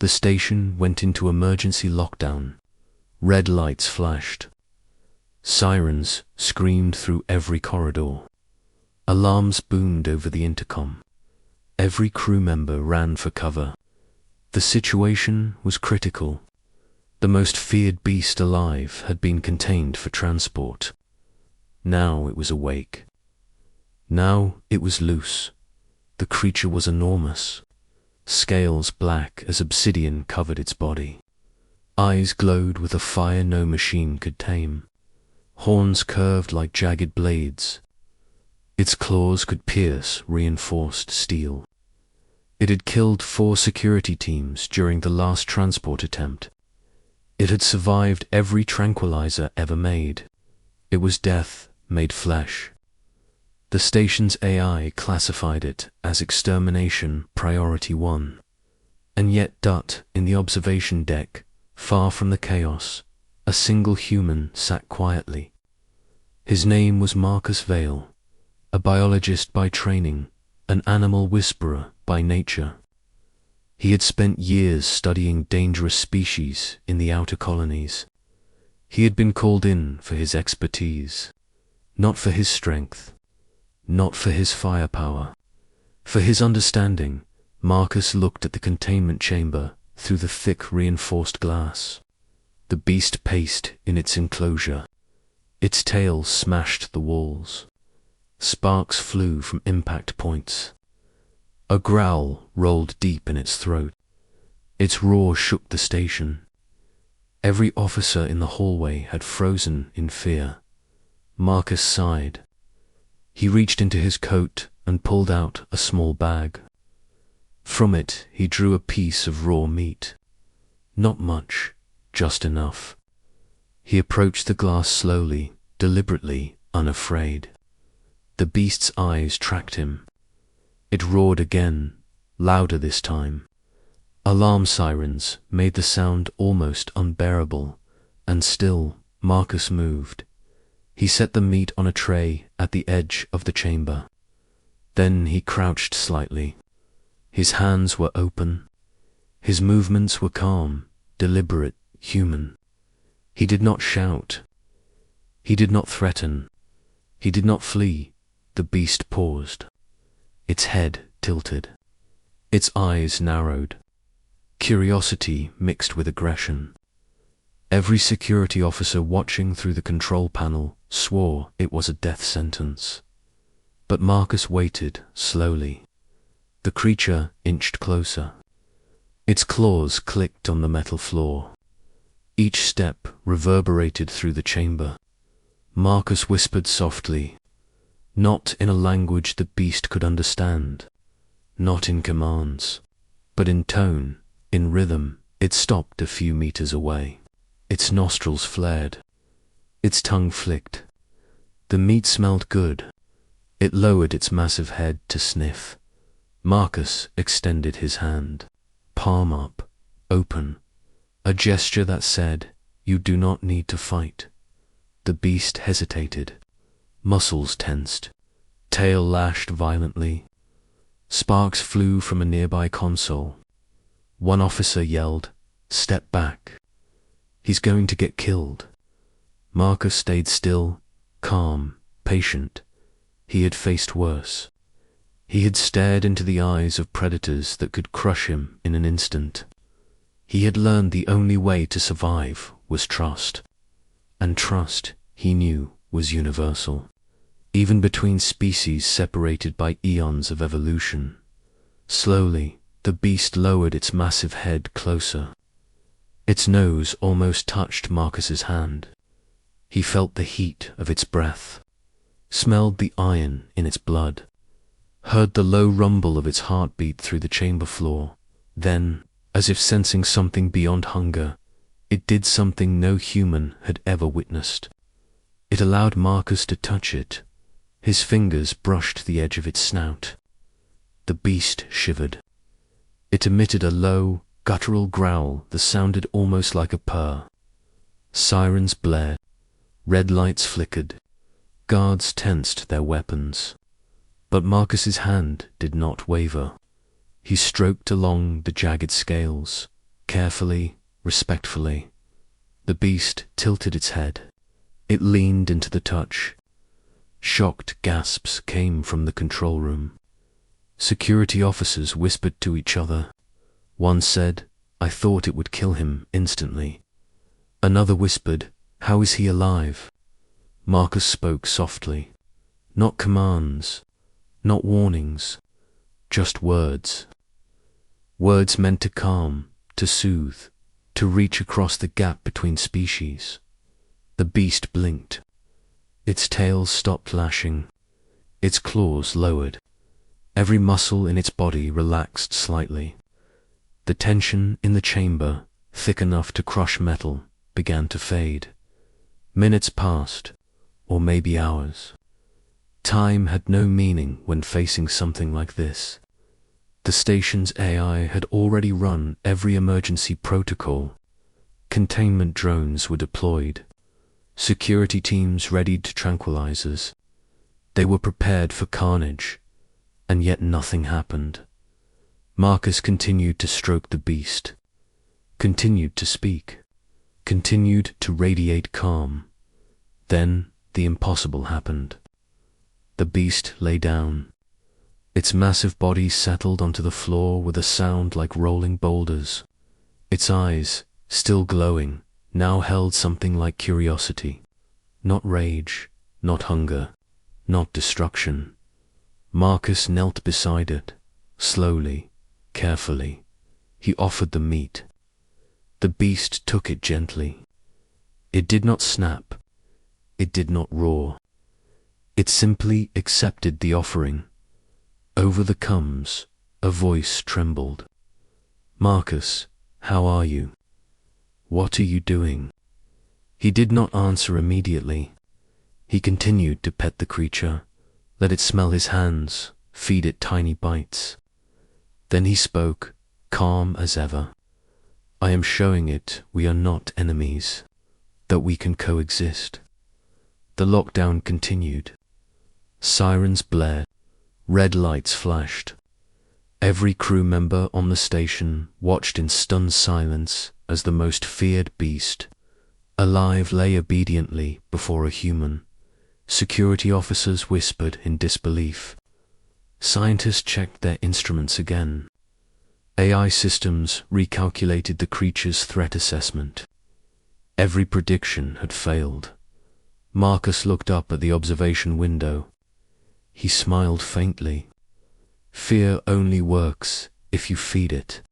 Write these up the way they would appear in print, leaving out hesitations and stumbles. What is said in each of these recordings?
The station went into emergency lockdown. Red lights flashed. Sirens screamed through every corridor. Alarms boomed over the intercom. Every crew member ran for cover. The situation was critical. The most feared beast alive had been contained for transport. Now it was awake. Now it was loose. The creature was enormous. Scales black as obsidian covered its body. Eyes glowed with a fire no machine could tame. Horns curved like jagged blades. Its claws could pierce reinforced steel. It had killed 4 security teams during the last transport attempt. It had survived every tranquilizer ever made. It was death made flesh. The station's AI classified it as extermination priority 1. And yet in the observation deck, far from the chaos, a single human sat quietly. His name was Marcus Vale, a biologist by training, an animal whisperer by nature. He had spent years studying dangerous species in the outer colonies. He had been called in for his expertise, not for his strength, not for his firepower. For his understanding, Marcus looked at the containment chamber through the thick reinforced glass. The beast paced in its enclosure. Its tail smashed the walls. Sparks flew from impact points. A growl rolled deep in its throat. Its roar shook the station. Every officer in the hallway had frozen in fear. Marcus sighed. He reached into his coat and pulled out a small bag. From it he drew a piece of raw meat. Not much, just enough. He approached the glass slowly, deliberately, unafraid. The beast's eyes tracked him. It roared again, louder this time. Alarm sirens made the sound almost unbearable, and still Marcus moved. He set the meat on a tray at the edge of the chamber. Then he crouched slightly. His hands were open. His movements were calm, deliberate, human. He did not shout. He did not threaten. He did not flee. The beast paused. Its head tilted. Its eyes narrowed. Curiosity mixed with aggression. Every security officer watching through the control panel swore it was a death sentence. But Marcus waited slowly. The creature inched closer. Its claws clicked on the metal floor. Each step reverberated through the chamber. Marcus whispered softly, not in a language the beast could understand, not in commands, but in tone, in rhythm. It stopped a few meters away. Its nostrils flared. Its tongue flicked. The meat smelled good. It lowered its massive head to sniff. Marcus extended his hand, palm up, open, a gesture that said, "You do not need to fight." The beast hesitated. Muscles tensed. Tail lashed violently. Sparks flew from a nearby console. One officer yelled, "Step back. He's going to get killed." Marcus stayed still, calm, patient. He had faced worse. He had stared into the eyes of predators that could crush him in an instant. He had learned the only way to survive was trust. And trust, he knew, was universal, even between species separated by eons of evolution. Slowly, the beast lowered its massive head closer. Its nose almost touched Marcus's hand. He felt the heat of its breath, smelled the iron in its blood, heard the low rumble of its heartbeat through the chamber floor. Then, as if sensing something beyond hunger, it did something no human had ever witnessed. It allowed Marcus to touch it. His fingers brushed the edge of its snout. The beast shivered. It emitted a low, guttural growl that sounded almost like a purr. Sirens blared. Red lights flickered. Guards tensed their weapons. But Marcus's hand did not waver. He stroked along the jagged scales, Carefully, respectfully, the beast tilted its head. It leaned into the touch. Shocked gasps came from the control room. Security officers whispered to each other. One said, "I thought it would kill him instantly." Another whispered, "How is he alive?" Marcus spoke softly. Not commands, not warnings, just words. Words meant to calm, to soothe, to reach across the gap between species. The beast blinked. Its tail stopped lashing. Its claws lowered. Every muscle in its body relaxed slightly. The tension in the chamber, thick enough to crush metal, began to fade. Minutes passed, or maybe hours. Time had no meaning when facing something like this. The station's AI had already run every emergency protocol. Containment drones were deployed. Security teams readied tranquilizers. They were prepared for carnage, and yet nothing happened. Marcus continued to stroke the beast, continued to speak, continued to radiate calm. Then the impossible happened. The beast lay down. Its massive body settled onto the floor with a sound like rolling boulders. Its eyes, still glowing, now held something like curiosity. Not rage, not hunger, not destruction. Marcus knelt beside it, slowly, carefully. He offered the meat. The beast took it gently. It did not snap. It did not roar. It simply accepted the offering. Over the comes, a voice trembled. "Marcus, how are you? What are you doing?" He did not answer immediately. He continued to pet the creature, let it smell his hands, feed it tiny bites. Then he spoke, calm as ever. "I am showing it we are not enemies, that we can coexist." The lockdown continued. Sirens blared. Red lights flashed. Every crew member on the station watched in stunned silence as the most feared beast, alive, lay obediently before a human. Security officers whispered in disbelief. Scientists checked their instruments again. AI systems recalculated the creature's threat assessment. Every prediction had failed. Marcus looked up at the observation window. He smiled faintly. "Fear only works if you feed it.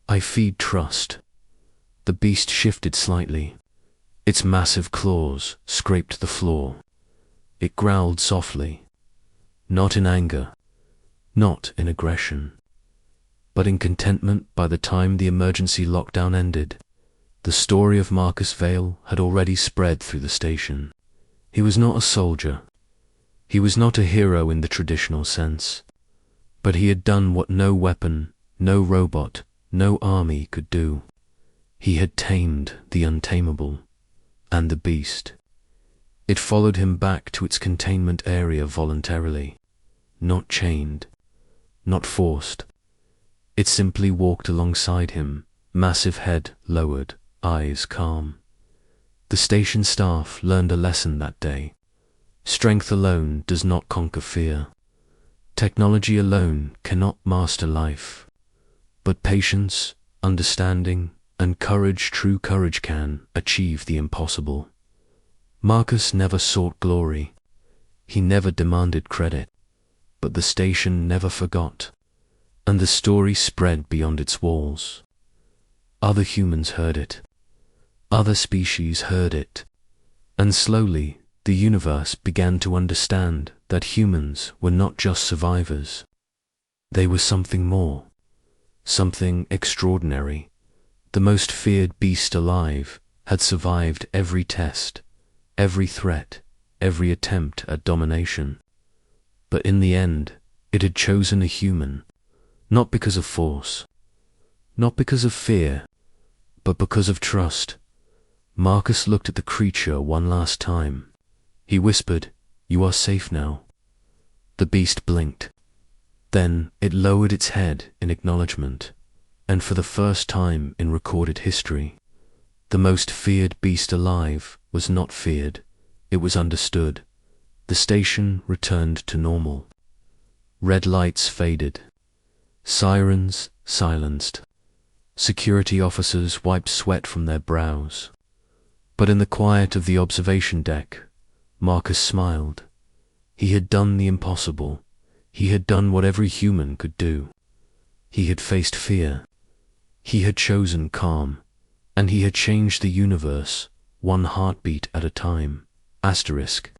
I feed trust." The beast shifted slightly. Its massive claws scraped the floor. It growled softly. Not in anger, not in aggression, but in contentment. By the time the emergency lockdown ended, the story of Marcus Vale had already spread through the station. He was not a soldier. He was not a hero in the traditional sense. But he had done what no weapon, no robot, no army could do. He had tamed the untamable, and the beast. It followed him back to its containment area voluntarily, not chained, not forced. It simply walked alongside him, massive head lowered, eyes calm. The station staff learned a lesson that day. Strength alone does not conquer fear. Technology alone cannot master life. But patience, understanding, and courage, true courage, can achieve the impossible. Marcus never sought glory. He never demanded credit. But the station never forgot, and the story spread beyond its walls. Other humans heard it. Other species heard it. And slowly, the universe began to understand that humans were not just survivors. They were something more, something extraordinary. The most feared beast alive had survived every test, every threat, every attempt at domination. But in the end, it had chosen a human, not because of force, not because of fear, but because of trust. Marcus looked at the creature one last time. He whispered, "You are safe now." The beast blinked. Then it lowered its head in acknowledgement, And for the first time in recorded history, the most feared beast alive was not feared, it was understood. The station returned to normal. Red lights faded. Sirens silenced. Security officers wiped sweat from their brows. But in the quiet of the observation deck, Marcus smiled. He had done the impossible. He had done what every human could do. He had faced fear. He had chosen calm. And he had changed the universe, one heartbeat at a time. Asterisk.